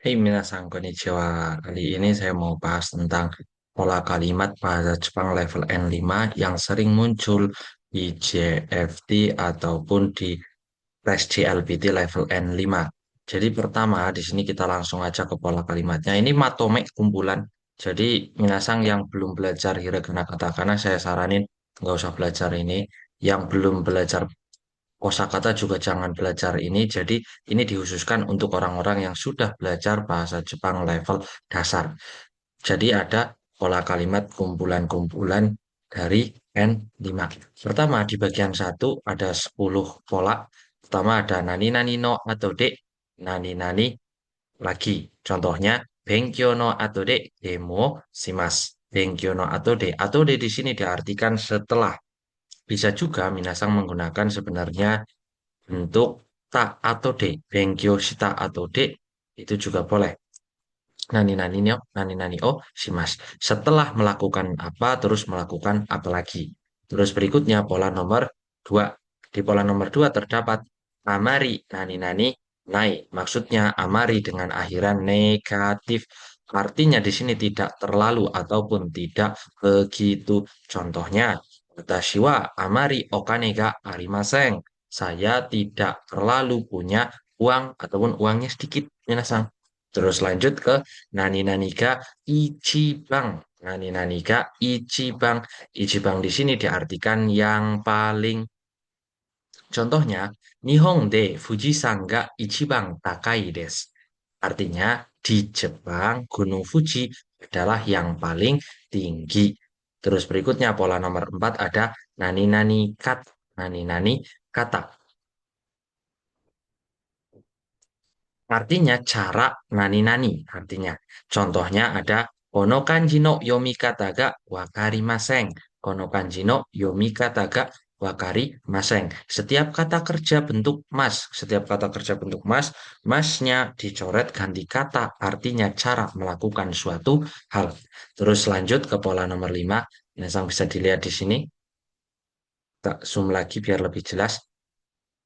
Hey minasan konnichiwa. Kali ini saya mau bahas tentang pola kalimat bahasa Jepang level N5 yang sering muncul di JFT ataupun di tes JLPT level N5. Jadi pertama di sini kita langsung aja ke pola kalimatnya. Ini matome kumpulan. Jadi minasan yang belum belajar hiragana katakana saya saranin nggak usah belajar ini. Yang belum belajar kosakata juga jangan belajar ini. Jadi ini dikhususkan untuk orang-orang yang sudah belajar bahasa Jepang level dasar. Jadi ada pola kalimat kumpulan-kumpulan dari N5. Pertama di bagian satu ada 10 pola. Pertama ada nani nani no atau de, nani nani lagi. Contohnya benkyo no ato de demo shimasu. Benkyo no atau de di sini diartikan setelah. Bisa juga minasang menggunakan sebenarnya bentuk ta atau de, benkyo shita atau de, itu juga boleh. Nani nani o shimas. Setelah melakukan apa, terus melakukan apa lagi. Terus berikutnya pola nomor 2. Di pola nomor 2 terdapat amari nani nani nai. Maksudnya amari dengan akhiran negatif. Artinya di sini tidak terlalu ataupun tidak begitu. Contohnya, watashi wa amari okane ga arimasen. Saya tidak terlalu punya uang ataupun uangnya sedikit. Minasang. Terus lanjut ke nani nani ga ichibang. Nani nani ga ichibang. Ichibang di sini diartikan yang paling. Contohnya, Nihon de Fujisan ga ichibang takai desu. Artinya, di Jepang Gunung Fuji adalah yang paling tinggi. Terus berikutnya pola nomor 4 ada nani nani kat. Nani nani kata. Artinya cara nani-nani. Artinya, contohnya ada kono kanji no yomikata ga wakarimasen. Kono kanji no yomikata ga wakarimasen. Setiap kata kerja bentuk mas. Setiap kata kerja bentuk mas, masnya dicoret ganti kata. Artinya cara melakukan suatu hal. Terus lanjut ke pola nomor 5. Yang bisa dilihat di sini. Tak zoom lagi biar lebih jelas.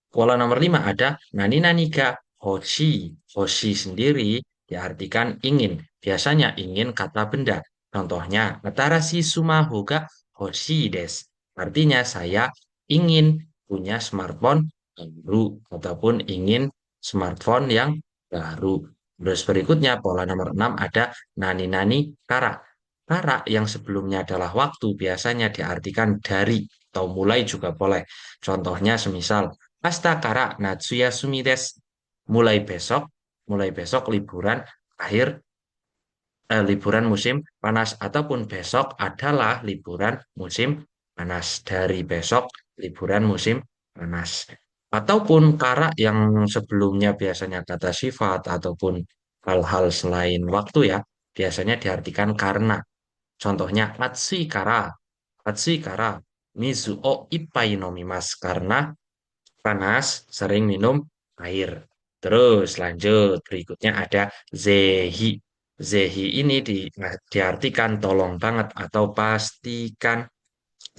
Pola nomor 5 ada nani nani ga hoshi. Hoshi sendiri diartikan ingin. Biasanya ingin kata benda. Contohnya, Atarashi sumaho ga hoshi desu. Artinya saya ingin punya smartphone baru ataupun ingin smartphone yang baru. Terus berikutnya pola nomor 6 ada nani nani kara. Kara yang sebelumnya adalah waktu biasanya diartikan dari atau mulai juga boleh. Contohnya semisal Hasta kara natsuya sumi desu. Mulai besok, mulai besok liburan musim panas ataupun besok adalah liburan musim panas. Dari besok liburan musim panas. Ataupun kara yang sebelumnya biasanya kata sifat ataupun hal-hal selain waktu ya, biasanya diartikan karena. Contohnya matsui kara mizu o ippai nomimasu karena panas, sering minum air. Terus lanjut, berikutnya ada zehi. Zehi ini diartikan tolong banget atau pastikan.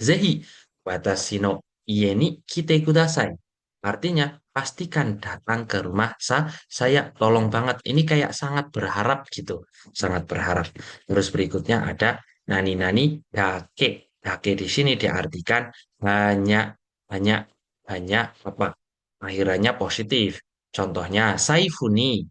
Zehi, watashi no ie ni kite kudasai. Artinya, pastikan datang ke rumah saya. Tolong banget. Ini kayak sangat berharap gitu. Sangat berharap. Terus berikutnya ada nani-nani dake. Dake di sini diartikan banyak, banyak, banyak apa? Akhirannya positif. Contohnya, saifuni,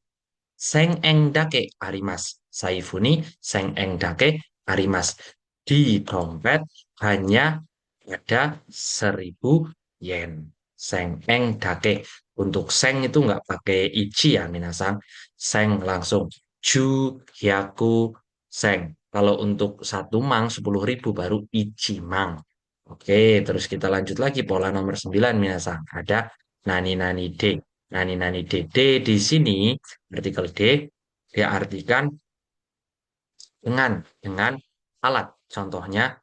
sengeng dake arimas. Saifuni, sengeng dake arimas. Di dompet hanya ada 1.000 yen. Seng eng dake. Untuk seng itu nggak pakai ichi ya minasang. Seng langsung. Ju hyaku seng. Kalau untuk 1 mang 10.000 baru ichi mang. Oke, terus kita lanjut lagi pola nomor 9 minasang. Ada nani nani de. Nani nani de. De di sini artikel D dia artikan dengan alat. Contohnya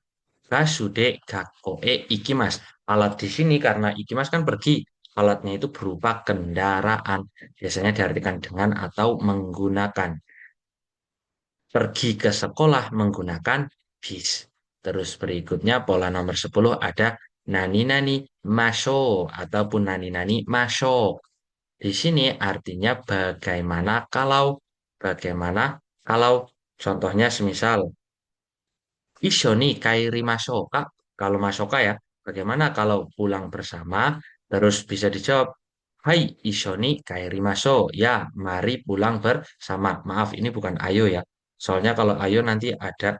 Kasude gakoe ikimas. Alat di sini karena ikimas kan pergi. Alatnya itu berupa kendaraan. Biasanya diartikan dengan atau menggunakan. Pergi ke sekolah menggunakan bis. Terus berikutnya pola nomor 10 ada nani-nani masho ataupun nani-nani masho. Di sini artinya bagaimana kalau. Bagaimana kalau contohnya semisal Ishoni kairi masoka. Kalau masoka ya, bagaimana kalau pulang bersama? Terus bisa dijawab, Hai Ishoni kairi maso. Ya, mari pulang bersama. Maaf, ini bukan ayo ya. Soalnya kalau ayo nanti ada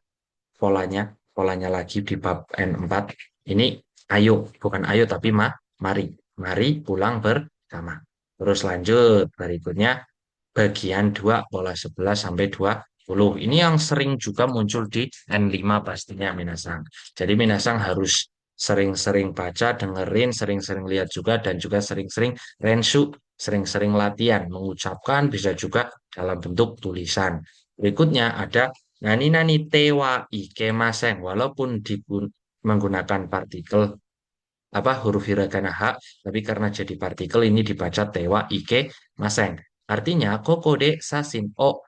polanya, polanya lagi di bab N4. Ini ayo, bukan ayo tapi mari. Mari pulang bersama. Terus lanjut berikutnya bagian 2 pola 11 sampai 20. Ini yang sering juga muncul di N5 pastinya Minasang. Jadi Minasang harus sering-sering baca, dengerin, sering-sering lihat juga dan juga sering-sering rensu, sering-sering latihan mengucapkan bisa juga dalam bentuk tulisan. Berikutnya ada nani-nani tewa ikemaseng walaupun menggunakan partikel apa huruf hiragana H, tapi karena jadi partikel ini dibaca tewa ike maseng. Artinya kokode sasin o.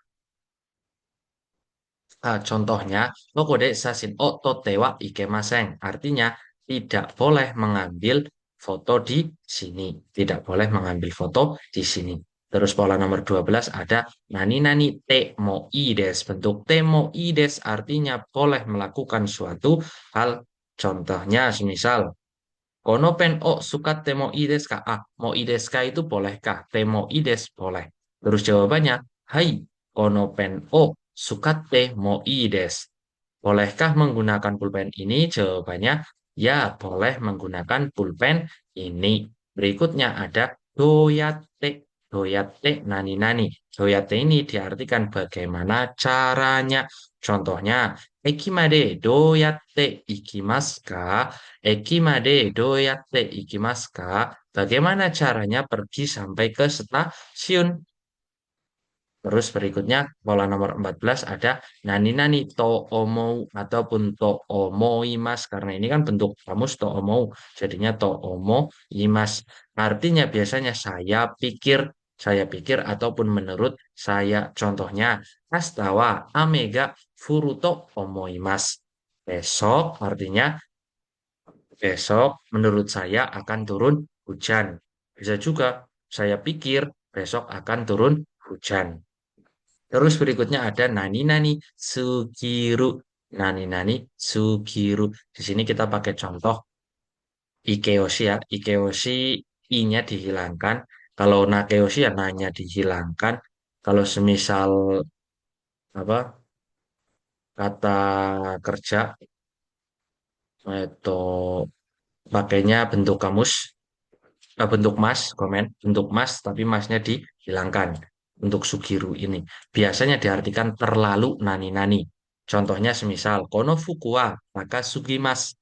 Contohnya kokode sasin o totewa ikemaseng. Artinya tidak boleh mengambil foto di sini. Tidak boleh mengambil foto di sini. Terus pola nomor 12 ada nani-nani temoides. Bentuk temoides artinya boleh melakukan suatu hal. Contohnya semisal Konopen o suka temoides ka? Moides ka itu bolehkah? Temoides boleh. Terus jawabannya, hai, konopen o suka temoides. Bolehkah menggunakan pulpen ini? Jawabannya, ya boleh menggunakan pulpen ini. Berikutnya ada doyate. Doyate nani-nani. Doyate ini diartikan bagaimana caranya. Contohnya, ekimade doyate ikimasu ka? Ekimade doyatte ikimasu ka? Bagaimana caranya pergi sampai ke stasiun? Terus berikutnya pola nomor 14 ada nani-nani to omou ataupun to omoimas karena ini kan bentuk kamus to omou jadinya to omoimas. Artinya biasanya saya pikir ataupun menurut saya contohnya astawa amega furuto omoimas. Besok artinya besok menurut saya akan turun hujan. Bisa juga saya pikir besok akan turun hujan. Terus berikutnya ada nani-nani sugiru. Nani-nani sugiru. Di sini kita pakai contoh ikeoshi ya. Ikeoshi i-nya dihilangkan. Kalau nakeoshi ya na-nya dihilangkan. Kalau semisal apa kata kerja itu pakainya bentuk kamus bentuk mas, komen, bentuk mas, tapi masnya dihilangkan untuk Sugiru ini. Biasanya diartikan terlalu nani-nani. Contohnya semisal, kono fukua, maka sugimas.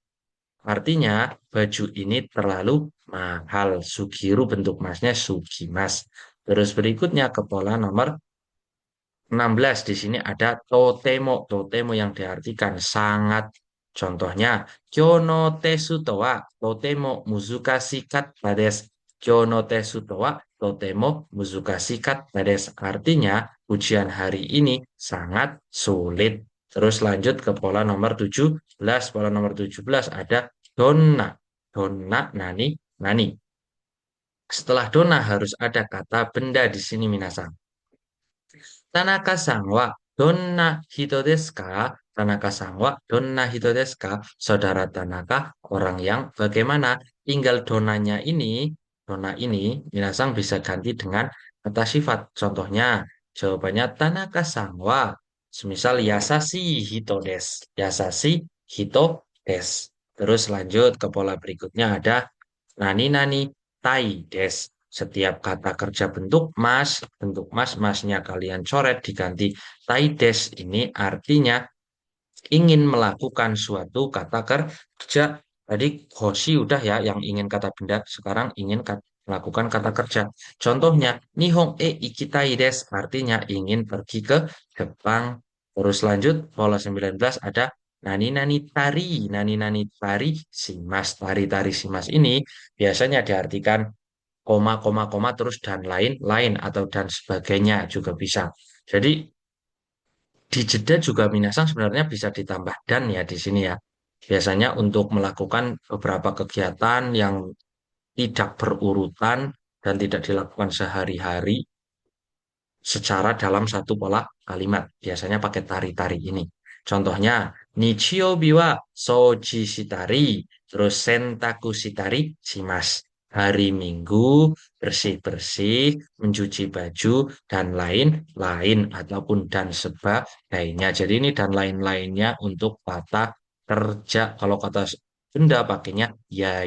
Artinya, baju ini terlalu mahal. Sugiru bentuk masnya sugimas. Terus berikutnya ke pola nomor 16 di sini ada totemo. Totemo yang diartikan sangat. Contohnya, kyono tesu to wa totemo muzukashi katta desu. Kyono tesu to wa totemo muzukashi katta desu. Artinya, ujian hari ini sangat sulit. Terus lanjut ke pola nomor 17. Pola nomor 17 ada donna. Donna nani nani. Setelah donna harus ada kata benda di sini minasang. Tanaka-san wa donna hito desu ka? Tanaka-san wa donna hito desu ka? Saudara Tanaka, orang yang bagaimana? Tinggal donanya ini, dona ini, minasang bisa ganti dengan kata sifat. Contohnya, jawabannya Tanaka-san wa, semisal yasashi hito desu. Yasashi hito desu. Terus lanjut ke pola berikutnya ada nani-nani tai des. Setiap kata kerja bentuk mas, masnya kalian coret diganti tai des. Ini artinya ingin melakukan suatu kata kerja. Tadi hoshi udah ya yang ingin kata benda, sekarang ingin melakukan kata kerja. Contohnya, Nihon e ikitai des artinya ingin pergi ke Jepang. Terus lanjut, pola 19 ada nani-nani tari. Nani-nani tari simas. Tari-tari simas ini biasanya diartikan koma, koma, koma, terus dan lain-lain atau dan sebagainya juga bisa. Jadi di jeda juga minasang sebenarnya bisa ditambah dan ya di sini ya. Biasanya untuk melakukan beberapa kegiatan yang tidak berurutan dan tidak dilakukan sehari-hari secara dalam satu pola kalimat. Biasanya pakai tari-tari ini. Contohnya, Nichio biwa soji shitari, terus sentaku shitari shimas. Hari Minggu bersih-bersih, mencuci baju, dan lain-lain ataupun dan sebagainya. Jadi ini dan lain-lainnya untuk kata kerja. Kalau kata benda pakainya ya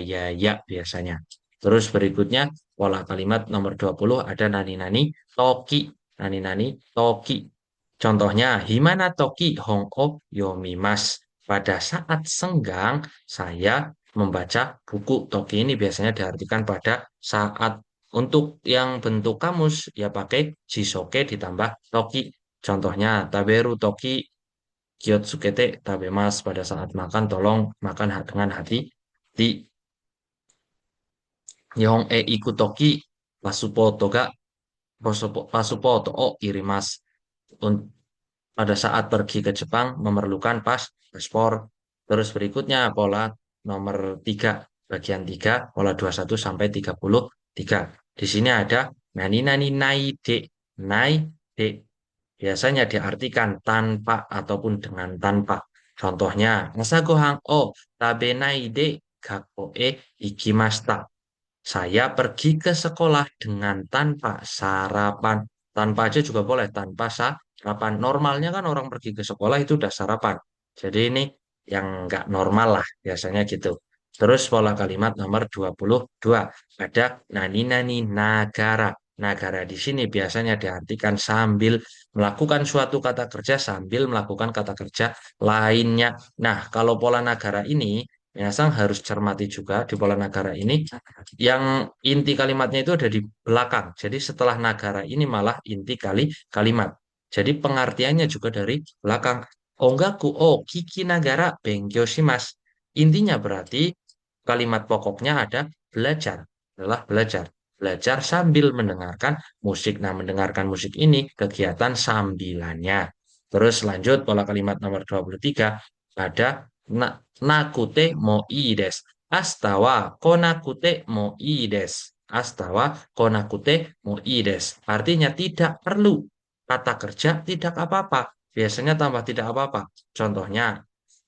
biasanya. Terus berikutnya pola kalimat nomor 20 ada nani-nani toki. Nani-nani toki. Contohnya, Himana toki hongko yomimas. Pada saat senggang, saya membaca buku. Toki ini biasanya diartikan pada saat. Untuk yang bentuk kamus, ya pakai jisoke ditambah toki. Contohnya, taberu toki kyotsukete tabemas. Pada saat makan, tolong makan dengan hati. Di Nihon e ikutoki pasupoto ga pasupoto o irimas. Un- Pada saat pergi ke Jepang memerlukan paspor. Terus berikutnya pola nomor 3, bagian 3, pola 21 sampai 33. Di sini ada nani nani nai de. Nai de biasanya diartikan tanpa ataupun dengan tanpa. Contohnya, Asagohan o tabenai de gakko e ikimashita. Saya pergi ke sekolah dengan tanpa sarapan. Tanpa aja juga boleh, tanpa sarapan. Normalnya kan orang pergi ke sekolah itu udah sarapan. Jadi ini yang nggak normal lah, biasanya gitu. Terus pola kalimat nomor 22. Ada nani-nani nagara. Nagara di sini biasanya diartikan sambil melakukan suatu kata kerja sambil melakukan kata kerja lainnya. Nah, kalau pola nagara ini, Minasang harus cermati juga di pola nagara ini yang inti kalimatnya itu ada di belakang. Jadi setelah nagara ini malah inti kalimat. Jadi pengertiannya juga dari belakang. Ongaku o kiki nagara benkyou shimasu. Intinya berarti kalimat pokoknya ada belajar. Adalah belajar. Belajar sambil mendengarkan musik. Nah, mendengarkan musik ini kegiatan sambilannya. Terus lanjut pola kalimat nomor 23 ada nakute mo ii desu. Astawa konakute mo ii desu. Astawa konakute mo ii desu. Artinya tidak perlu. Kata kerja tidak apa-apa. Biasanya tambah tidak apa-apa. Contohnya,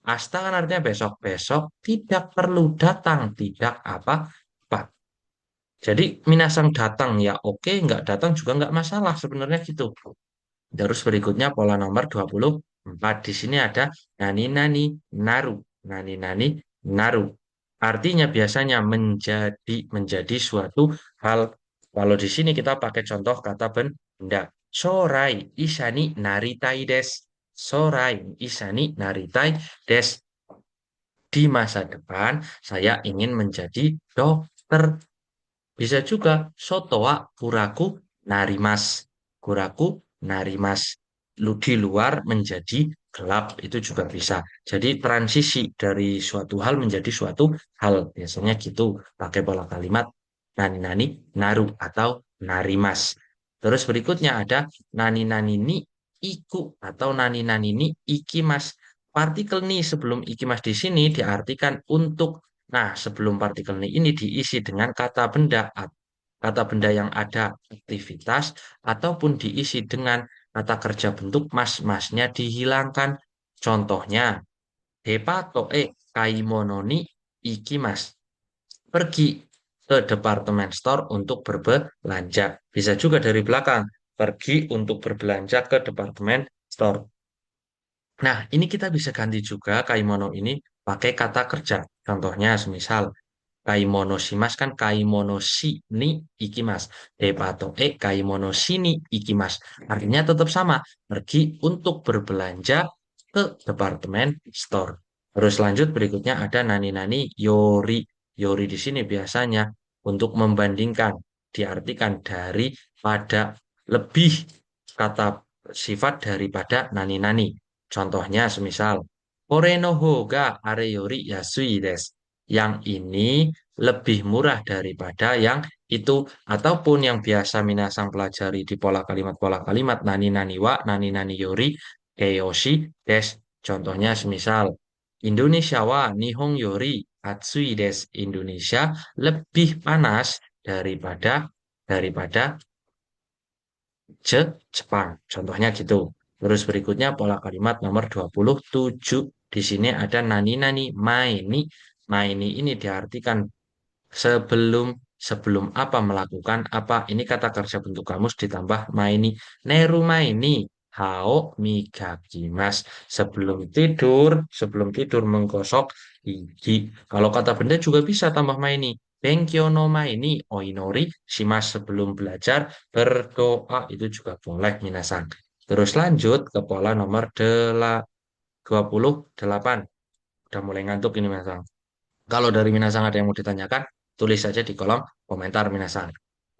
asta kan artinya besok. Besok tidak perlu datang. Tidak apa-apa. Jadi minasang datang ya oke, nggak datang juga nggak masalah sebenarnya gitu. Terus berikutnya pola nomor 24. Di sini ada nani-nani naru. Nani-nani naru. Artinya biasanya menjadi suatu hal. Kalau di sini kita pakai contoh kata benda. Sorai isani naritai des. Sorai isani naritai des. Di masa depan saya ingin menjadi dokter. Bisa juga sotowa kuraku narimas. Kuraku narimas. Di luar menjadi gelap itu juga bisa. Jadi transisi dari suatu hal menjadi suatu hal. Biasanya gitu pakai pola kalimat nani-nani naru atau narimas. Terus berikutnya ada nani-nani ni iku atau nani-nani ni ikimas. Partikel ni sebelum ikimas di sini diartikan untuk. Nah, sebelum partikel ini diisi dengan kata benda yang ada aktivitas ataupun diisi dengan kata kerja bentuk mas-masnya dihilangkan. Contohnya, Hepato kaimono ni ikimas. Pergi ke departemen store untuk berbelanja. Bisa juga dari belakang, pergi untuk berbelanja ke departemen store. Nah, ini kita bisa ganti juga kaimono ini pakai kata kerja. Contohnya, semisal kaimono shimas kan kaimono shi ni ikimas. Depato kaimono shi ni ikimas. Artinya tetap sama. Pergi untuk berbelanja ke departemen store. Terus lanjut berikutnya ada nani-nani yori. Yori di sini biasanya untuk membandingkan. Diartikan daripada lebih kata sifat daripada nani-nani. Contohnya semisal Kore no hoga are yori yasui desu. Yang ini lebih murah daripada yang itu ataupun yang biasa minasang pelajari di pola kalimat nani nani wa nani nani yori keyoshi des. Contohnya semisal Indonesia wa Nihon yori atsui des. Indonesia lebih panas daripada Jepang. Contohnya gitu. Terus berikutnya pola kalimat nomor 27. Di sini ada nani nani maini. Maini ini diartikan sebelum sebelum apa melakukan apa. Ini kata kerja bentuk kamus ditambah maini. Neru maini. Hao migakimas. Sebelum tidur menggosok gigi. Kalau kata benda juga bisa tambah maini. Benkyo no maini oinori shimas sebelum belajar berdoa itu juga boleh minasan. Terus lanjut ke pola nomor 28. Udah mulai ngantuk ini minasan. Kalau dari Minasang ada yang mau ditanyakan, tulis saja di kolom komentar Minasang.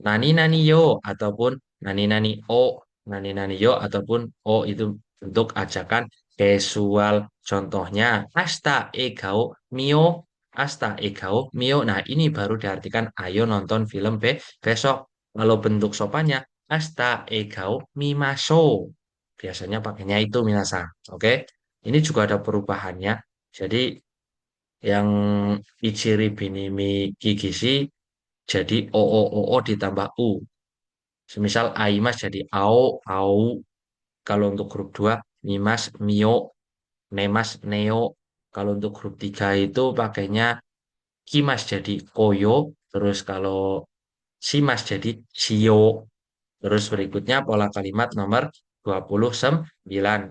Nani nani yo ataupun nani nani o, nani nani yo ataupun o itu bentuk ajakan casual. Contohnya hasta egao mio, hasta egao mio. Nah ini baru diartikan ayo nonton film besok. Kalau bentuk sopannya hasta egao mimaso. Biasanya pakainya itu Minasang. Oke, ini juga ada perubahannya. Jadi yang Ichiri Binimi Kigisi jadi o ditambah U. Semisal Aimas jadi Ao. Kalau untuk grup 2 Mimas, Mio, Nemas, Neo. Kalau untuk grup 3 itu pakainya Kimas jadi Koyo. Terus kalau Simas jadi Shio. Terus berikutnya pola kalimat nomor 29.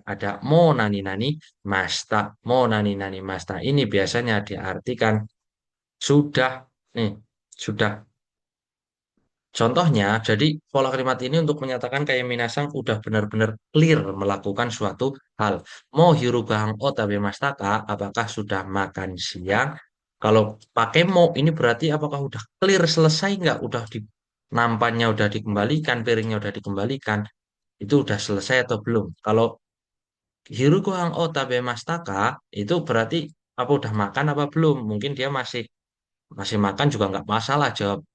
Ada mo nani nani masta. Mo nani nani masta. Ini biasanya diartikan sudah, nih, sudah. Contohnya, jadi pola kalimat ini untuk menyatakan kayak Minasang udah benar-benar clear melakukan suatu hal. Mau hirubahang otabe mastaka, apakah sudah makan siang? Kalau pakai mau, ini berarti apakah udah clear selesai nggak? Udah di nampannya udah dikembalikan, piringnya udah dikembalikan, itu udah selesai atau belum? Kalau hirugohang otabe mastaka, itu berarti apa udah makan apa belum? Mungkin dia masih masih makan juga nggak masalah jawab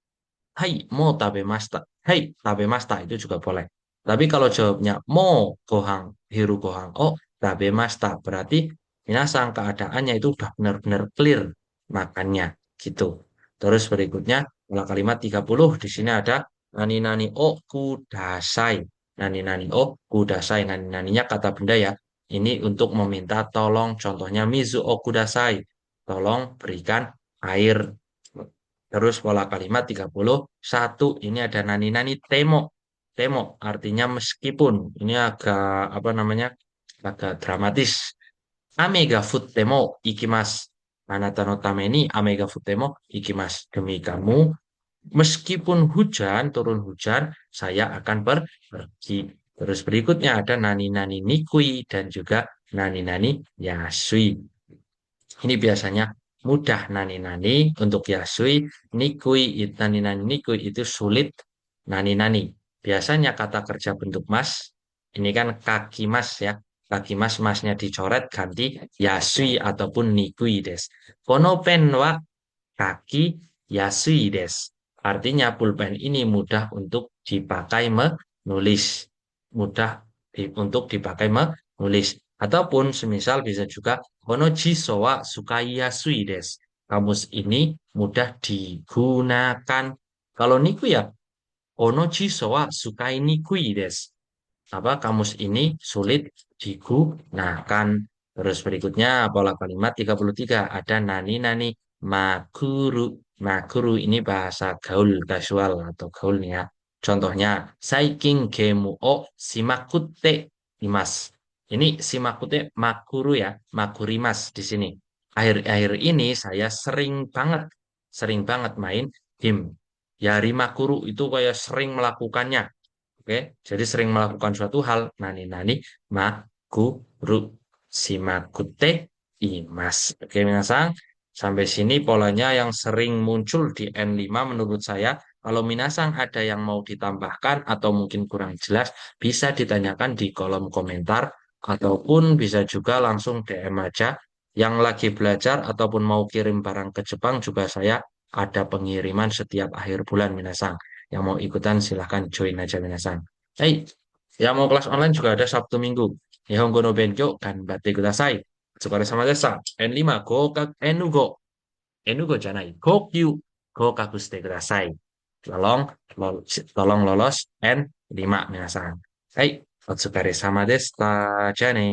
hai mo tabe masta. Hai tabe masta itu juga boleh. Tapi kalau jawabnya mo gohang hiru gohang oh tabe masta berarti minasang keadaannya itu udah benar-benar clear makannya gitu. Terus berikutnya pola kalimat 30 di sini ada nani nani o kudasai. Nani nani o kudasai. Nani naninya kata benda ya. Ini untuk meminta tolong. Contohnya mizu o kudasai. Tolong berikan air. Terus pola kalimat 31 ini ada nani-nani temo. Temo artinya meskipun ini agak apa namanya? Agak dramatis. Amega futemo ikimas. Anata no tame ni amega futemo ikimas. Demi kamu meskipun hujan, turun hujan, saya akan pergi. Terus berikutnya ada nani-nani nikui dan juga nani-nani yasui. Ini biasanya mudah nani-nani untuk Yasui, Nikui, nani-nani Nikui itu sulit nani-nani. Biasanya kata kerja bentuk mas, ini kan kaki mas ya. Kaki mas, masnya dicoret ganti Yasui ataupun Nikui des. Kono pen wa kaki Yasui des. Artinya pulpen ini mudah untuk dipakai menulis. Mudah untuk dipakai menulis. Ataupun semisal bisa juga Konochiso wa sukai yasui desu. Kamus ini mudah digunakan. Kalau niku ya, Konochiso wa sukai nikui desu. Apa kamus ini sulit digunakan. Terus berikutnya pola kalimat 33 ada nani nani makuru. Makuru ini bahasa gaul casual atau gaul nih ya. Contohnya saikin gemu o shimakute imasu. Ini shimakute makuru ya, makurimas di sini. Akhir-akhir ini saya sering banget main game. Yari makuru itu kayak sering melakukannya. Oke, jadi sering melakukan suatu hal. Nani-nani makuru shimakute imas. Oke, minasang. Sampai sini polanya yang sering muncul di N5 menurut saya. Kalau minasang ada yang mau ditambahkan atau mungkin kurang jelas, bisa ditanyakan di kolom komentar ataupun bisa juga langsung DM aja. Yang lagi belajar ataupun mau kirim barang ke Jepang juga saya ada pengiriman setiap akhir bulan minasang. Yang mau ikutan silahkan join aja minasan. Hey, yang mau kelas online juga ada Sabtu Minggu. Nihongo no Benkyo ganbatte kudasai. Otsukare sama desa. N5 Enugo. Enugo janai. Gokyu. Gokaku shite kudasai. tolong tolong lolos N5 minasan. Hai, otsukare sama deshita. Ja ne.